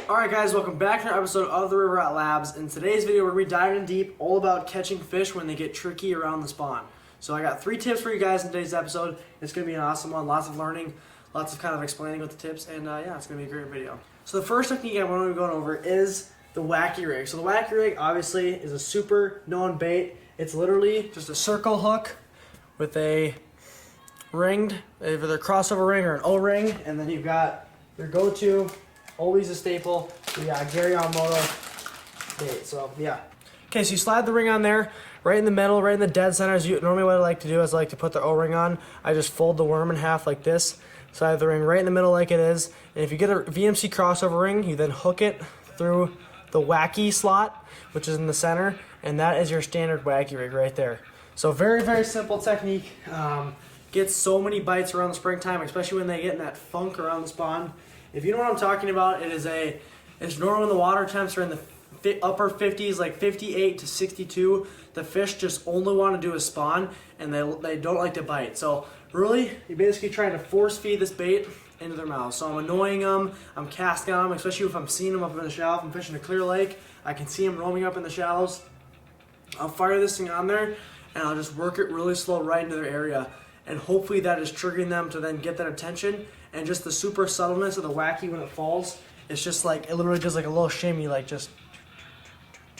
Alright guys, welcome back to another episode of the River Rat Labs. In today's video we're going to be diving in deep all about catching fish when they get tricky around the spawn. So I got 3 tips for you guys in today's episode. It's going to be an awesome one, lots of learning, lots of kind of explaining with the tips, and yeah, it's going to be a great video. So the first technique I want to be going over is the wacky rig. So the wacky rig obviously is a super known bait. It's literally just a circle hook with a ringed, either a crossover ring or an O-ring, and then you've got your go-to, always a staple, the Gary Yamamoto bait. So yeah. Okay, so you slide the ring on there, right in the middle, right in the dead center. Normally what I like to do is I like to put the O-ring on. I just fold the worm in half like this, slide the ring right in the middle like it is. And if you get a VMC crossover ring, you then hook it through the wacky slot, which is in the center, and that is your standard wacky rig right there. So very, very simple technique. Gets so many bites around the springtime, especially when they get in that funk around the spawn. If you know what I'm talking about, it's normal when the water temps are in the upper 50s, like 58 to 62. The fish just only want to do a spawn, and they don't like to bite. So really, you're basically trying to force feed this bait into their mouth. So I'm annoying them, I'm casting on them, especially if I'm seeing them up in the shallow. If I'm fishing a clear lake, I can see them roaming up in the shallows. I'll fire this thing on there, and I'll just work it really slow right into their area. And hopefully that is triggering them to then get that attention. And just the super subtleness of the wacky when it falls, it's just like, it literally does like a little shimmy, like just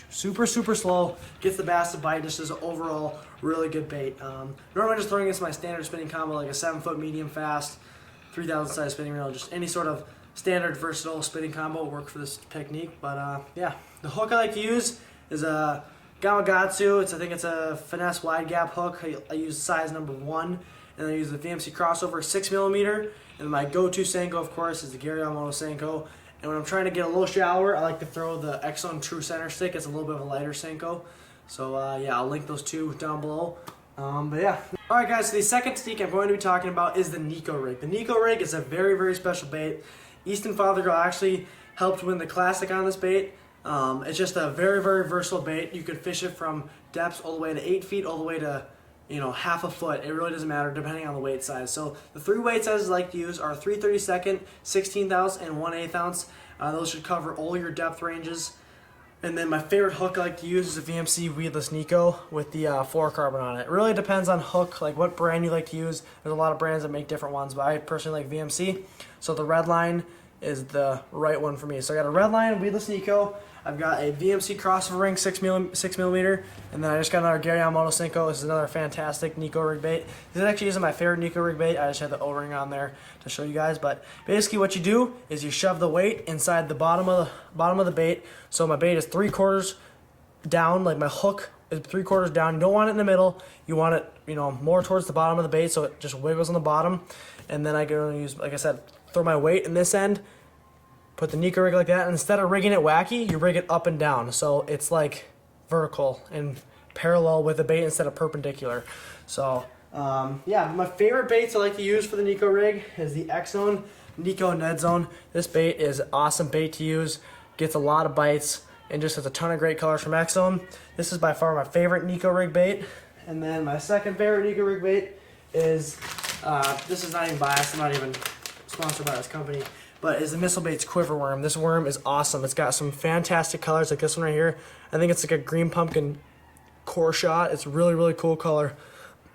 super, super slow, gets the bass to bite, just as an overall really good bait. Normally I'm just throwing this my standard spinning combo, like a 7-foot medium fast, 3,000 size spinning reel, just any sort of standard versatile spinning combo will work for this technique. But yeah, the hook I like to use is a Gamakatsu. I think it's a Finesse wide gap hook. I use size number 1, and I use the VMC crossover 6mm. And my go-to Senko, of course, is the Gary Yamamoto Senko. And when I'm trying to get a little shallower, I like to throw the X-Zone True Center Stick. It's a little bit of a lighter Senko. So yeah, I'll link those two down below. But yeah. Alright guys, so the second technique I'm going to be talking about is the Nico rig. The Nico rig is a very, very special bait. Easton Fothergill actually helped win the classic on this bait. It's just a very, very versatile bait. You could fish it from depths all the way to 8 feet, all the way to, you know, half a foot. It really doesn't matter depending on the weight size. So the 3 weight sizes I like to use are 3/32, 16th ounce, and 1/8 ounce. Those should cover all your depth ranges. And then my favorite hook I like to use is a VMC Weightless Nico with the fluorocarbon on it. It really depends on hook, like what brand you like to use. There's a lot of brands that make different ones, but I personally like VMC. So the red line is the right one for me. So I got a red line Weightless Nico. I've got a VMC crossover ring 6mm, and then I just got another Gary Yamamoto Senko. This is another fantastic Nico rig bait. This actually isn't my favorite Nico rig bait. I just had the O-ring on there to show you guys. But basically, what you do is you shove the weight inside the bottom of the bait. So my bait is 3/4 down, like my hook is 3/4 down. You don't want it in the middle. You want it, you know, more towards the bottom of the bait, so it just wiggles on the bottom. And then I go use, like I said, throw my weight in this end. Put the Nico rig like that, and instead of rigging it wacky, you rig it up and down. So it's like vertical and parallel with the bait instead of perpendicular. So yeah, my favorite baits I like to use for the Nico rig is the X-Zone Nico Ned Zone. This bait is an awesome bait to use, gets a lot of bites, and just has a ton of great colors from X-Zone. This is by far my favorite Nico rig bait. And then my second favorite Nico rig bait is, this is not even biased, I'm not even sponsored by this company, but is the Missile Baits Quiver Worm. This worm is awesome. It's got some fantastic colors like this one right here. I think it's like a green pumpkin core shot. It's really, really cool color.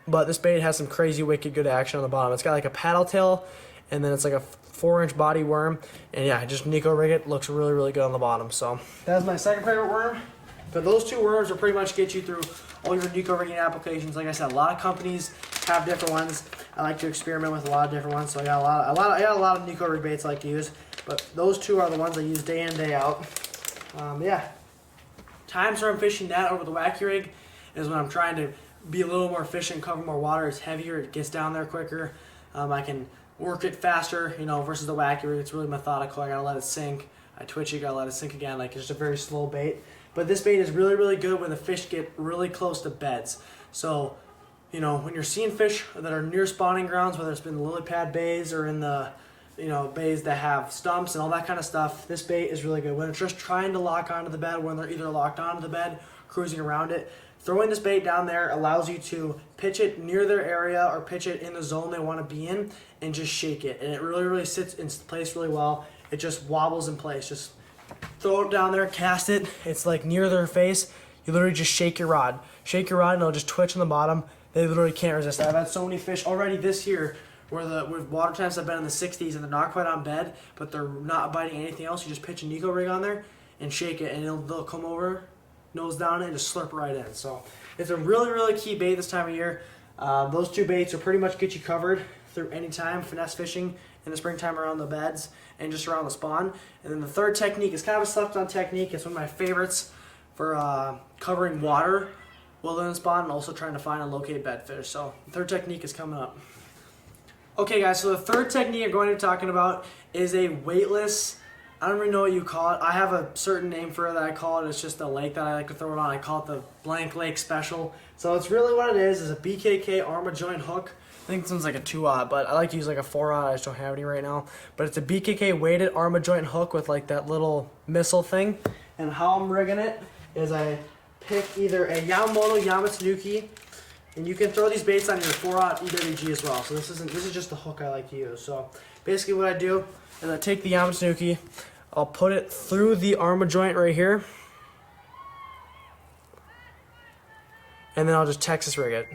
But this bait has some crazy, wicked good action on the bottom. It's got like a paddle tail, and then it's like a 4-inch body worm. And yeah, just Nico rig it. Looks really, really good on the bottom. So that's my second favorite worm. But those 2 worms will pretty much get you through all your Nico rigging applications. Like I said, a lot of companies have different ones. I like to experiment with a lot of different ones, so I got a lot of Nico rig baits I like to use. But those 2 are the ones I use day in, day out. Yeah. Times where I'm fishing that over the wacky rig is when I'm trying to be a little more efficient, cover more water. It's heavier, it gets down there quicker. I can work it faster, you know, versus the wacky rig. It's really methodical. I gotta let it sink. I twitch it, gotta let it sink again. Like, it's just a very slow bait. But this bait is really, really good when the fish get really close to beds. So, you know, when you're seeing fish that are near spawning grounds, whether it's been the lily pad bays or in the, you know, bays that have stumps and all that kind of stuff, this bait is really good. When it's just trying to lock onto the bed, when they're either locked onto the bed, cruising around it, throwing this bait down there allows you to pitch it near their area or pitch it in the zone they want to be in and just shake it. And it really, really sits in place really well. It just wobbles in place. Just throw it down there, cast it. It's like near their face. You literally just shake your rod. Shake your rod and it'll just twitch on the bottom. They literally can't resist it. I've had so many fish already this year where the water temps have been in the 60s and they're not quite on bed, but they're not biting anything else. You just pitch a Nico rig on there and shake it, and they'll come over, nose down it, and just slurp right in. So it's a really, really key bait this time of year. Those two baits will pretty much get you covered through any time. Finesse fishing in the springtime around the beds and just around the spawn. And then the third technique is kind of a slept-on technique. It's one of my favorites for covering water within the spawn and also trying to find and locate bedfish. So the third technique is coming up. Okay guys, so the third technique I'm going to be talking about is a weightless, I don't even know what you call it. I have a certain name for it that I call it. It's just a lake that I like to throw it on. I call it the blank lake special. So it's really what it is a BKK armor joint hook. I think this one's like a 2-aught, but I like to use like a 4-aught. I just don't have any right now. But it's a BKK weighted armor joint hook with like that little missile thing. And how I'm rigging it is I pick either a Yamatsunuki, and you can throw these baits on your 4-aught EWG as well. So this is just the hook I like to use. So basically what I do is I take the Yamatsunuki, I'll put it through the armor joint right here, and then I'll just Texas rig it.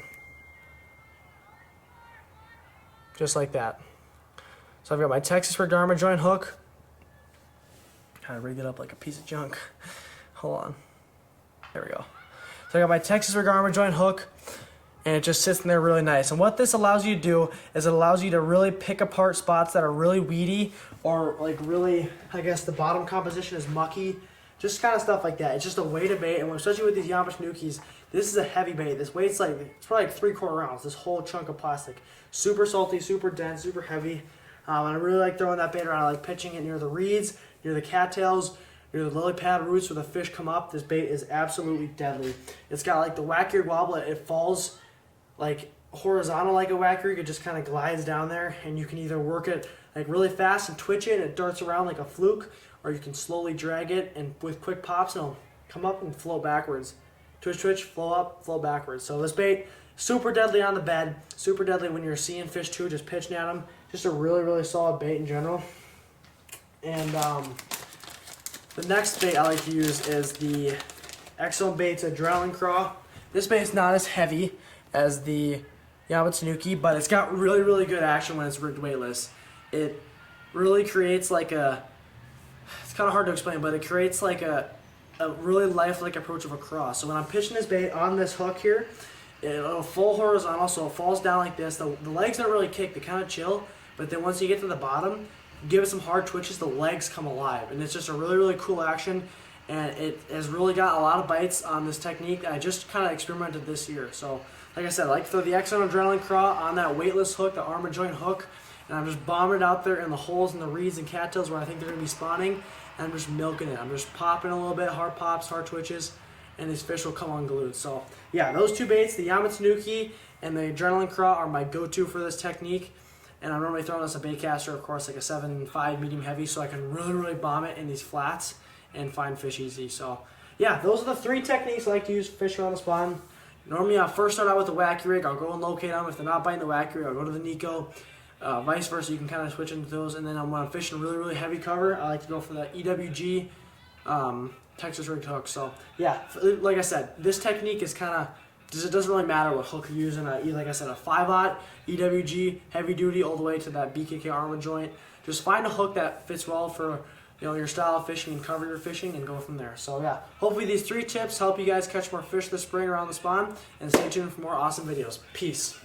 Just like that. So I've got my Texas rigged armor joint hook. Kind of rigged it up like a piece of junk. Hold on. There we go. So I got my Texas rigged armor joint hook, and it just sits in there really nice. And what this allows you to do is it allows you to really pick apart spots that are really weedy or like really, I guess the bottom composition is mucky. Just kind of stuff like that. It's just a way to bait, and especially with these Yamatsunukis, this is a heavy bait. This weight's like, it's probably like 3/4 ounce, this whole chunk of plastic. Super salty, super dense, super heavy. And I really like throwing that bait around. I like pitching it near the reeds, near the cattails, near the lily pad roots where the fish come up. This bait is absolutely deadly. It's got like the wacky wobble. It falls like horizontal like a wacky. It just kind of glides down there, and you can either work it like really fast and twitch it and it darts around like a fluke, or you can slowly drag it and with quick pops it'll come up and flow backwards. Twitch, twitch, flow up, flow backwards. So this bait, super deadly on the bed, super deadly when you're seeing fish too, just pitching at them. Just a really, really solid bait in general. And the next bait I like to use is the Exxon Baits Adrenaline Craw. This bait is not as heavy as the Yamatsunuki, but it's got really, really good action when it's rigged weightless. It really creates like a, it's kind of hard to explain, but it creates like a really lifelike approach of a craw. So when I'm pitching this bait on this hook here, it'll full horizontal, so it falls down like this. The legs don't really kick, they kind of chill, but then once you get to the bottom, give it some hard twitches, the legs come alive. And it's just a really, really cool action, and it has really got a lot of bites on this technique. I just kind of experimented this year. So like I said, I like to throw the Exxon Adrenaline Craw on that weightless hook, the armor joint hook, and I'm just bombing it out there in the holes in the reeds and cattails where I think they're going to be spawning, and I'm just milking it. I'm just popping a little bit, hard pops, hard twitches, and these fish will come unglued. So yeah, those two baits, the Yamatsunuki and the Adrenaline Craw, are my go-to for this technique. And I'm normally throwing this a bait caster, of course, like a 7.5 medium heavy, so I can really, really bomb it in these flats and find fish easy. So yeah, those are the three techniques I like to use for fishing on the spawn. Normally I'll first start out with the wacky rig. I'll go and locate them. If they're not biting the wacky rig, I'll go to the Nico. Vice versa, you can kind of switch into those. And then when I'm fishing really, really heavy cover, I like to go for the EWG Texas rigged hook. So yeah, like I said, this technique is kind of, it doesn't really matter what hook you're using. Like I said, a 5/aught EWG heavy duty all the way to that BKK armor joint. Just find a hook that fits well for your style of fishing and cover your fishing, and go from there. So yeah, hopefully these 3 tips help you guys catch more fish this spring around the spawn, and stay tuned for more awesome videos. Peace.